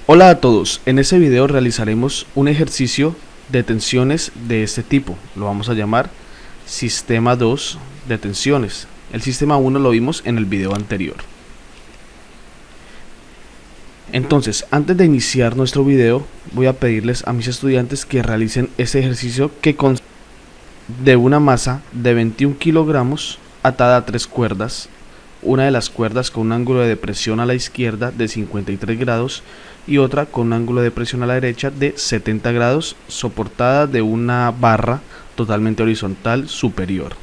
Hola a todos, en este video realizaremos un ejercicio de tensiones de este tipo. Lo vamos a llamar Sistema 2 de tensiones. El Sistema 1 lo vimos en el video anterior. Entonces, antes de iniciar nuestro video, voy a pedirles a mis estudiantes que realicen este ejercicio que consta de una masa de 21 kilogramos atada a 3 cuerdas. Una de las cuerdas con un ángulo de depresión a la izquierda de 53 grados y otra con un ángulo de presión a la derecha de 70 grados, soportada de una barra totalmente horizontal superior.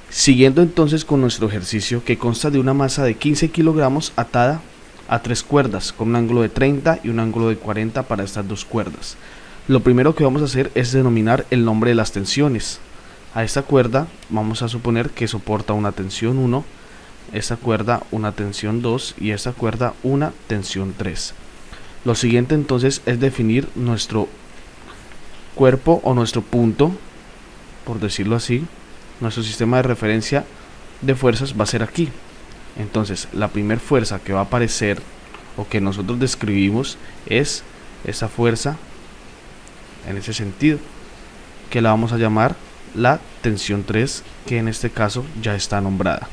Siguiendo entonces con nuestro ejercicio, que consta de una masa de 15 kilogramos atada a 3 cuerdas con un ángulo de 30 y un ángulo de 40 para estas dos cuerdas. Lo primero que vamos a hacer es denominar el nombre de las tensiones. A esta cuerda vamos a suponer que soporta una tensión 1, esta cuerda una tensión 2 y esta cuerda una tensión 3. Lo siguiente entonces es definir nuestro cuerpo o nuestro punto, por decirlo así. Nuestro sistema de referencia de fuerzas va a ser aquí. Entonces la primera fuerza que va a aparecer o que nosotros describimos es esa fuerza en ese sentido, que la vamos a llamar la tensión 3, que en este caso ya está nombrada.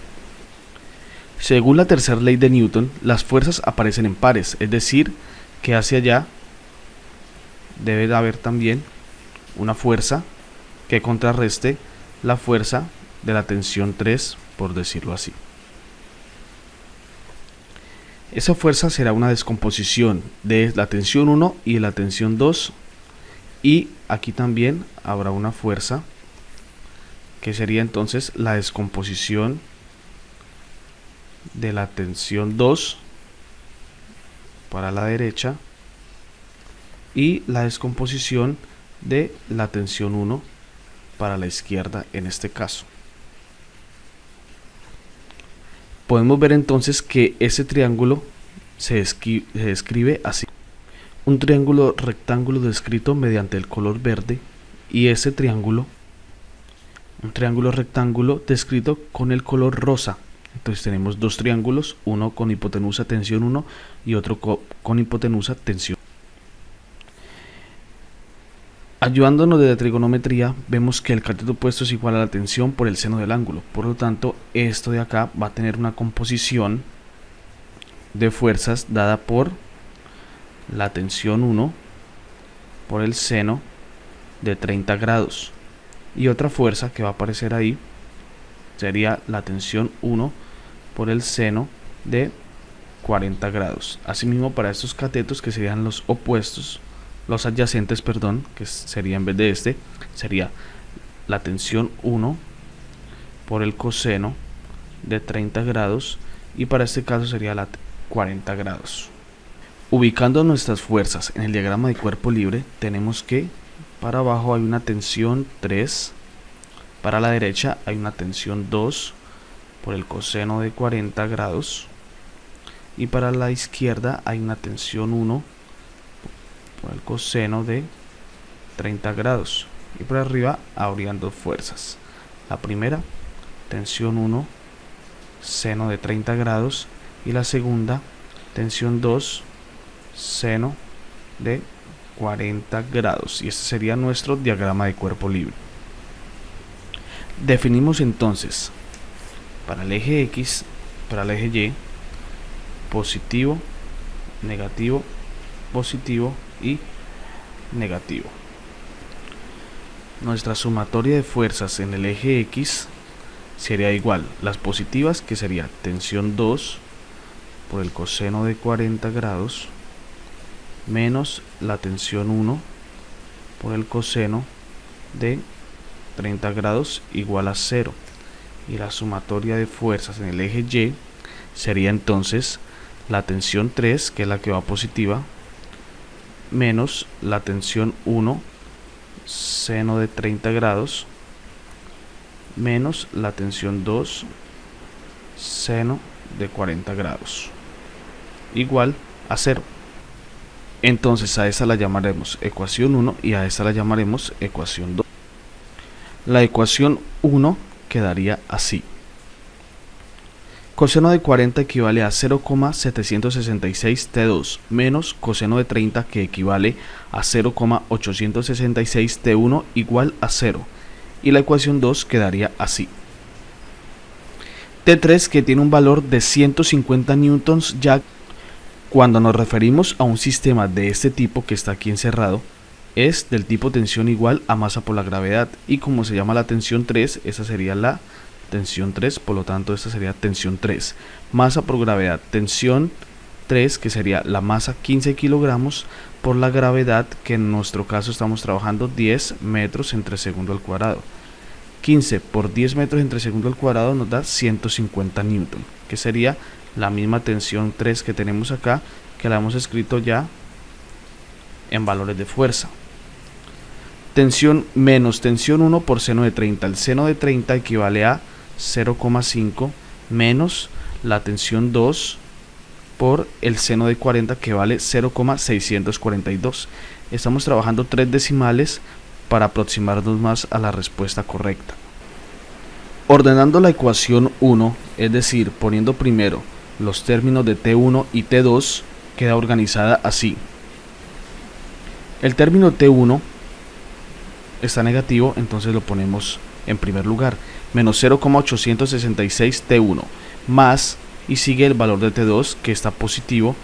Según la tercera ley de Newton, las fuerzas aparecen en pares, es decir, que hacia allá debe de haber también una fuerza que contrarreste la fuerza de la tensión 3, por decirlo así. Esa fuerza será una descomposición de la tensión 1 y de la tensión 2, y aquí también habrá una fuerza que sería entonces la descomposición de la tensión 2 para la derecha y la descomposición de la tensión 1 para la izquierda en este caso. Podemos ver entonces que ese triángulo se describe así: un triángulo rectángulo descrito mediante el color verde, y ese triángulo, un triángulo rectángulo descrito con el color rosa. Entonces tenemos dos triángulos, uno con hipotenusa tensión 1 y otro con hipotenusa tensión. Ayudándonos de la trigonometría, vemos que el cateto opuesto es igual a la tensión por el seno del ángulo. Por lo tanto, esto de acá va a tener una composición de fuerzas dada por la tensión 1 por el seno de 30 grados. Y otra fuerza que va a aparecer ahí sería la tensión 1 por el seno de 40 grados. Asimismo, para estos catetos, que serían los opuestos, los adyacentes, perdón, que sería en vez de este, sería la tensión 1 por el coseno de 30 grados, y para este caso sería la 40 grados. Ubicando nuestras fuerzas en el diagrama de cuerpo libre, tenemos que para abajo hay una tensión 3, para la derecha hay una tensión 2 por el coseno de 40 grados, y para la izquierda hay una tensión 1 por el coseno de 30 grados, y por arriba habrían dos fuerzas. La primera, tensión 1 seno de 30 grados, y la segunda, tensión 2 seno de 40 grados, y este sería nuestro diagrama de cuerpo libre. Definimos entonces para el eje X, para el eje Y, positivo, negativo, positivo y negativo. Nuestra sumatoria de fuerzas en el eje X sería igual: las positivas, que sería tensión 2 por el coseno de 40 grados, menos la tensión 1 por el coseno de 30 grados, igual a 0. Y la sumatoria de fuerzas en el eje Y sería entonces la tensión 3, que es la que va positiva, menos la tensión 1 seno de 30 grados, menos la tensión 2 seno de 40 grados, igual a 0. Entonces a esta la llamaremos ecuación 1 y a esta la llamaremos ecuación 2. La ecuación 1 quedaría así: Coseno de 40 equivale a 0,766 T2 menos coseno de 30 que equivale a 0,866 T1 igual a 0. Y la ecuación 2 quedaría así. T3 que tiene un valor de 150 newtons, ya cuando nos referimos a un sistema de este tipo que está aquí encerrado, es del tipo tensión igual a masa por la gravedad, y como se llama la tensión 3, esa sería la tensión 3, por lo tanto esta sería tensión 3, masa por gravedad, tensión 3 que sería la masa 15 kilogramos por la gravedad, que en nuestro caso estamos trabajando 10 metros entre segundo al cuadrado. 15 por 10 metros entre segundo al cuadrado nos da 150 newton, que sería la misma tensión 3 que tenemos acá, que la hemos escrito ya en valores de fuerza. Tensión menos tensión 1 por seno de 30. El seno de 30 equivale a 0,5 menos la tensión 2 por el seno de 40, que vale 0,642. Estamos trabajando 3 decimales para aproximarnos más a la respuesta correcta. Ordenando la ecuación 1, es decir, poniendo primero los términos de T1 y T2, queda organizada así. El término T1 está negativo, entonces lo ponemos en primer lugar, menos 0,866 T1 más, y sigue el valor de T2 que está positivo,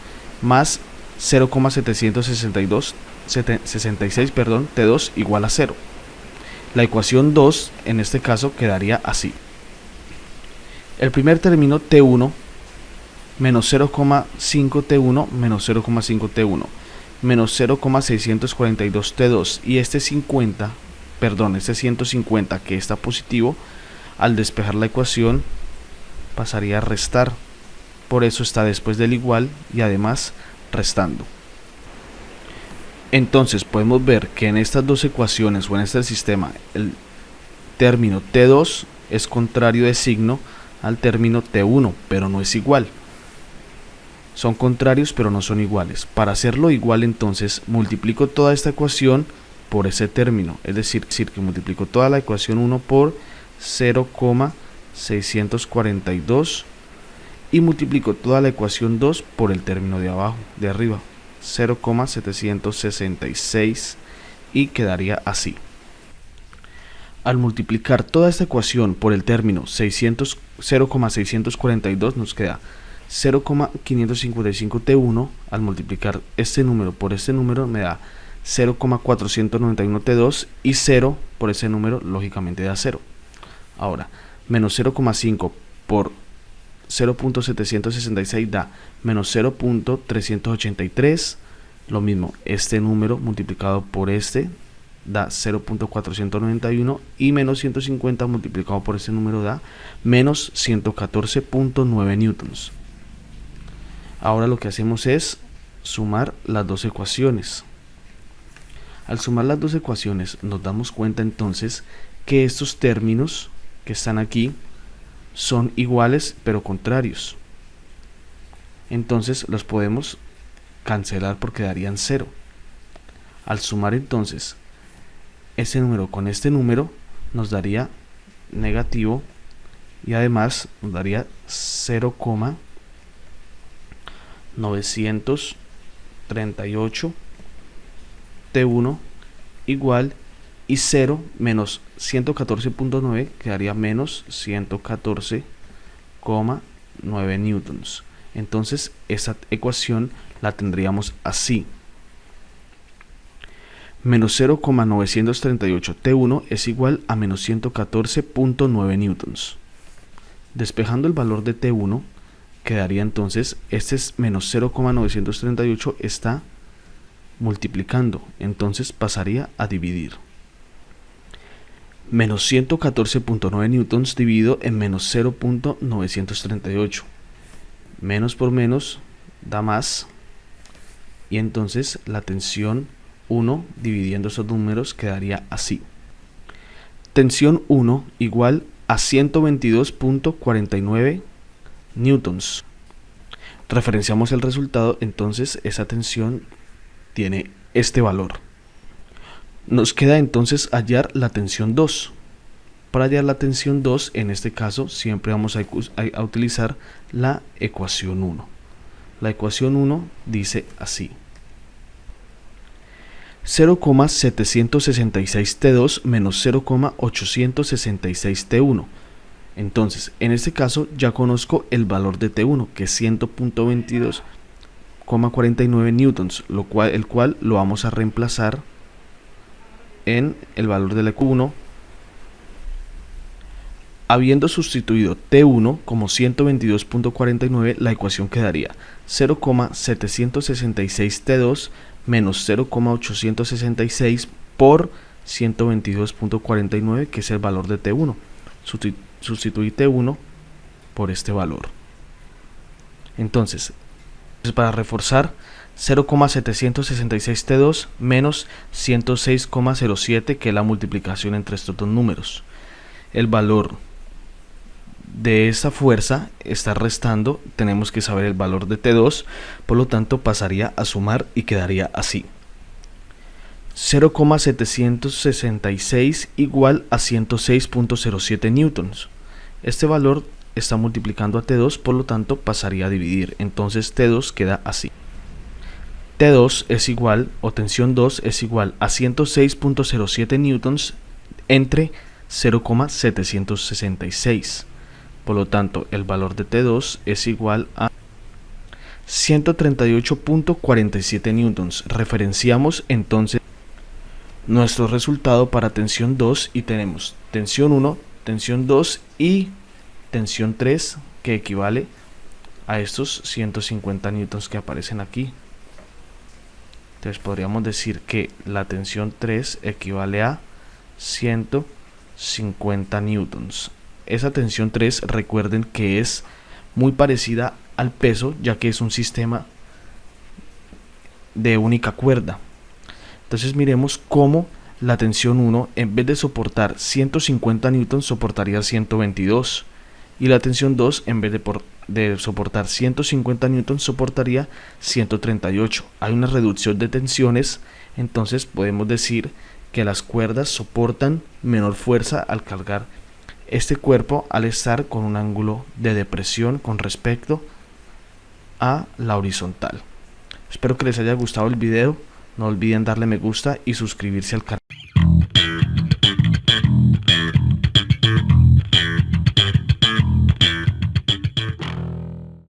más 0,766 T2 igual a 0. La ecuación 2 en este caso quedaría así. El primer término T1 menos 0,5 T1 menos 0,5 T1 menos 0,642 T2, y este 150 que está positivo, al despejar la ecuación pasaría a restar, por eso está después del igual y además restando. Entonces podemos ver que en estas dos ecuaciones o en este sistema el término T2 es contrario de signo al término T1, pero no es igual. Son contrarios pero no son iguales. Para hacerlo igual, entonces multiplico toda esta ecuación por ese término, es decir que multiplico toda la ecuación 1 por 0,642 y multiplico toda la ecuación 2 por el término de abajo, de arriba, 0,766, y quedaría así. Al multiplicar toda esta ecuación por el término 0,642 nos queda 0,555 T1. Al multiplicar este número por este número me da 0,491 T2, y 0 por ese número lógicamente da 0. Ahora, menos 0,5 por 0,766 da menos 0,383. Lo mismo, este número multiplicado por este da 0,491, y menos 150 multiplicado por este número da menos 114,9 newtons. Ahora lo que hacemos es sumar las dos ecuaciones. Al sumar las dos ecuaciones nos damos cuenta entonces que estos términos que están aquí son iguales pero contrarios. Entonces los podemos cancelar porque darían 0. Al sumar entonces este número con este número nos daría negativo, y además nos daría 0,938 T1 igual, y 0 menos 114,9 quedaría menos 114,9 newtons. Entonces esa ecuación la tendríamos así: menos 0,938 T1 es igual a menos 114,9 newtons. Despejando el valor de T1 quedaría entonces, este es menos 0,938, está multiplicando, entonces pasaría a dividir. Menos 114,9 newtons dividido en menos 0,938. Menos por menos da más, y entonces la tensión 1 dividiendo esos números quedaría así: tensión 1 igual a 122,49 newtons. Referenciamos el resultado, entonces esa tensión tiene este valor. Nos queda entonces hallar la tensión 2. Para hallar la tensión 2, en este caso, siempre vamos a utilizar la ecuación 1. La ecuación 1 dice así: 0,766 T2 menos 0,866 T1. Entonces, en este caso ya conozco el valor de T1, que es 100.22,49 newtons, el cual lo vamos a reemplazar en el valor de la Q1. Habiendo sustituido T1 como 122.49, la ecuación quedaría 0,766 T2 menos 0,866 por 122.49, que es el valor de T1. Sustituí T1 por este valor. Entonces, para reforzar, 0,766 T2 menos 106,07, que es la multiplicación entre estos dos números. El valor de esta fuerza está restando, tenemos que saber el valor de T2, por lo tanto pasaría a sumar y quedaría así: 0,766 igual a 106.07 newtons. Este valor está multiplicando a T2, por lo tanto pasaría a dividir, entonces T2 queda así: T2 es igual, o tensión 2 es igual a 106.07 newtons entre 0,766. Por lo tanto, el valor de T2 es igual a 138.47 newtons. Referenciamos entonces nuestro resultado para tensión 2 y tenemos tensión 1, tensión 2 y tensión 3, que equivale a estos 150 newtons que aparecen aquí. Entonces podríamos decir que la tensión 3 equivale a 150 newtons. Esa tensión 3, recuerden que es muy parecida al peso, ya que es un sistema de única cuerda. Entonces miremos cómo la tensión 1, en vez de soportar 150 newtons, soportaría 122. Y la tensión 2, en vez de soportar 150 newtons, soportaría 138. Hay una reducción de tensiones, entonces podemos decir que las cuerdas soportan menor fuerza al cargar este cuerpo, al estar con un ángulo de depresión con respecto a la horizontal. Espero que les haya gustado el video. No olviden darle me gusta y suscribirse al canal.